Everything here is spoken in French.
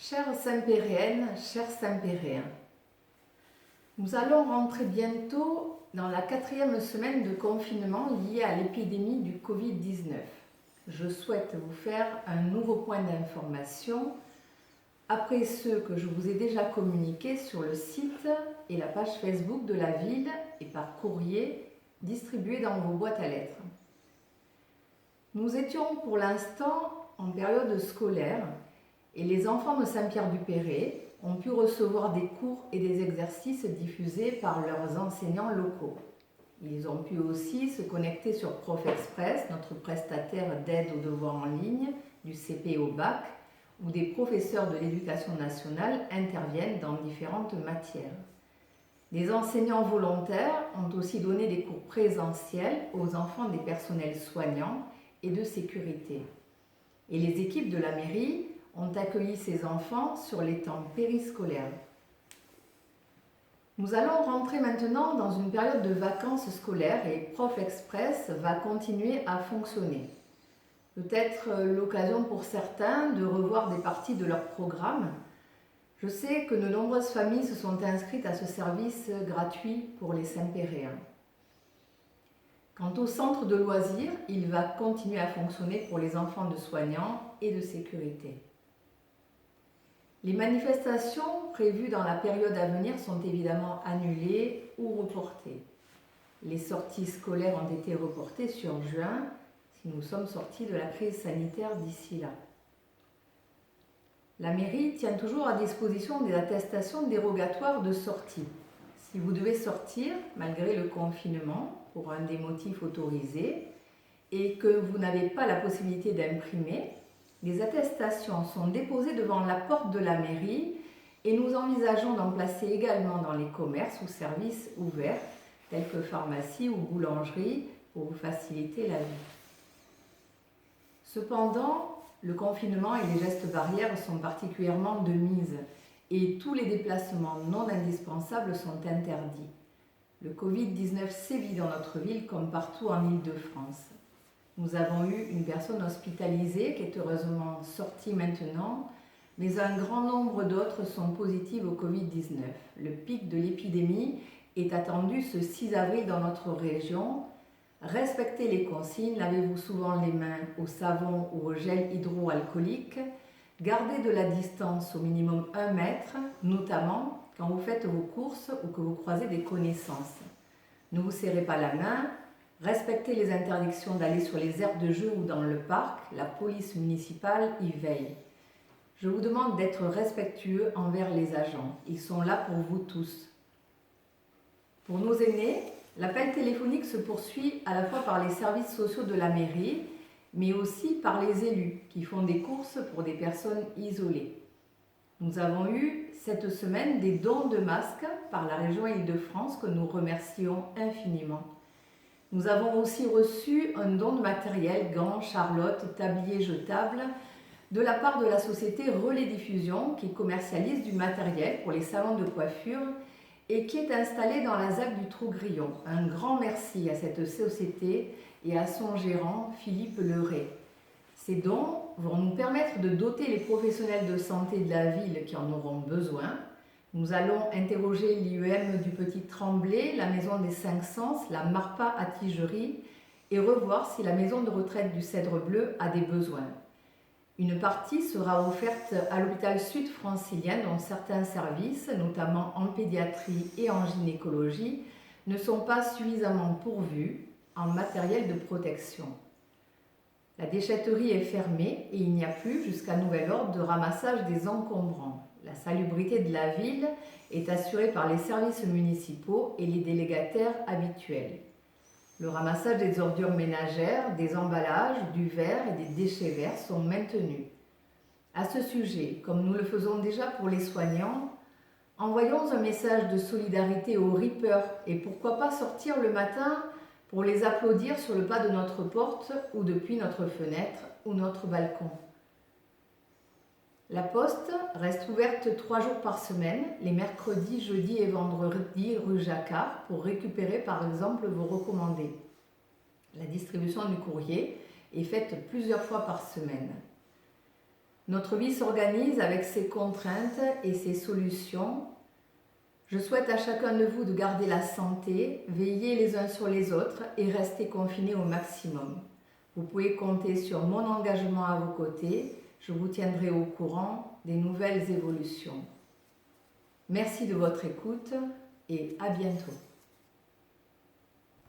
Chères Saint-Péréennes, chers Saint-Péréens, nous allons rentrer bientôt dans la 4e semaine de confinement liée à l'épidémie du Covid-19. Je souhaite vous faire un nouveau point d'information après ceux que je vous ai déjà communiqués sur le site et la page Facebook de la ville et par courrier distribué dans vos boîtes à lettres. Nous étions pour l'instant en période scolaire et les enfants de Saint-Pierre-du-Perret ont pu recevoir des cours et des exercices diffusés par leurs enseignants locaux. Ils ont pu aussi se connecter sur Prof Express, notre prestataire d'aide aux devoirs en ligne, du CP au bac, où des professeurs de l'éducation nationale interviennent dans différentes matières. Des enseignants volontaires ont aussi donné des cours présentiels aux enfants des personnels soignants et de sécurité. Et les équipes de la mairie ont accueilli ces enfants sur les temps périscolaires. Nous allons rentrer maintenant dans une période de vacances scolaires et Prof Express va continuer à fonctionner. Peut-être l'occasion pour certains de revoir des parties de leur programme. Je sais que de nombreuses familles se sont inscrites à ce service gratuit pour les Saint-Péréens. Quant au centre de loisirs, il va continuer à fonctionner pour les enfants de soignants et de sécurité. Les manifestations prévues dans la période à venir sont évidemment annulées ou reportées. Les sorties scolaires ont été reportées sur juin, si nous sommes sortis de la crise sanitaire d'ici là. La mairie tient toujours à disposition des attestations dérogatoires de sortie. Si vous devez sortir, malgré le confinement, pour un des motifs autorisés, et que vous n'avez pas la possibilité d'imprimer, les attestations sont déposées devant la porte de la mairie et nous envisageons d'en placer également dans les commerces ou services ouverts, tels que pharmacie ou boulangerie, pour vous faciliter la vie. Cependant, le confinement et les gestes barrières sont particulièrement de mise et tous les déplacements non indispensables sont interdits. Le Covid-19 sévit dans notre ville comme partout en Île-de-France. Nous avons eu une personne hospitalisée qui est heureusement sortie maintenant, mais un grand nombre d'autres sont positives au Covid-19. Le pic de l'épidémie est attendu ce 6 avril dans notre région. Respectez les consignes, lavez-vous souvent les mains au savon ou au gel hydroalcoolique. Gardez de la distance au minimum 1 mètre, notamment quand vous faites vos courses ou que vous croisez des connaissances. Ne vous serrez pas la main. Respectez les interdictions d'aller sur les aires de jeu ou dans le parc, la police municipale y veille. Je vous demande d'être respectueux envers les agents, ils sont là pour vous tous. Pour nos aînés, l'appel téléphonique se poursuit à la fois par les services sociaux de la mairie, mais aussi par les élus qui font des courses pour des personnes isolées. Nous avons eu cette semaine des dons de masques par la région Île-de-France que nous remercions infiniment. Nous avons aussi reçu un don de matériel, gants, charlottes, tabliers jetables, de la part de la société Relais Diffusion qui commercialise du matériel pour les salons de coiffure et qui est installée dans la ZAC du Trou-Grillon. Un grand merci à cette société et à son gérant Philippe Leray. Ces dons vont nous permettre de doter les professionnels de santé de la ville qui en auront besoin. Nous allons interroger l'IEM du Petit Tremblay, la Maison des Cinq Sens, la Marpa à Tigerie et revoir si la maison de retraite du Cèdre Bleu a des besoins. Une partie sera offerte à l'hôpital sud francilien dont certains services, notamment en pédiatrie et en gynécologie, ne sont pas suffisamment pourvus en matériel de protection. La déchetterie est fermée et il n'y a plus, jusqu'à nouvel ordre, de ramassage des encombrants. La salubrité de la ville est assurée par les services municipaux et les délégataires habituels. Le ramassage des ordures ménagères, des emballages, du verre et des déchets verts sont maintenus. À ce sujet, comme nous le faisons déjà pour les soignants, envoyons un message de solidarité aux rippers et pourquoi pas sortir le matin pour les applaudir sur le pas de notre porte ou depuis notre fenêtre ou notre balcon. La poste reste ouverte 3 jours par semaine, les mercredis, jeudis et vendredis rue Jacquard pour récupérer par exemple vos recommandés. La distribution du courrier est faite plusieurs fois par semaine. Notre vie s'organise avec ses contraintes et ses solutions. Je souhaite à chacun de vous de garder la santé, veiller les uns sur les autres et rester confinés au maximum. Vous pouvez compter sur mon engagement à vos côtés. Je vous tiendrai au courant des nouvelles évolutions. Merci de votre écoute et à bientôt.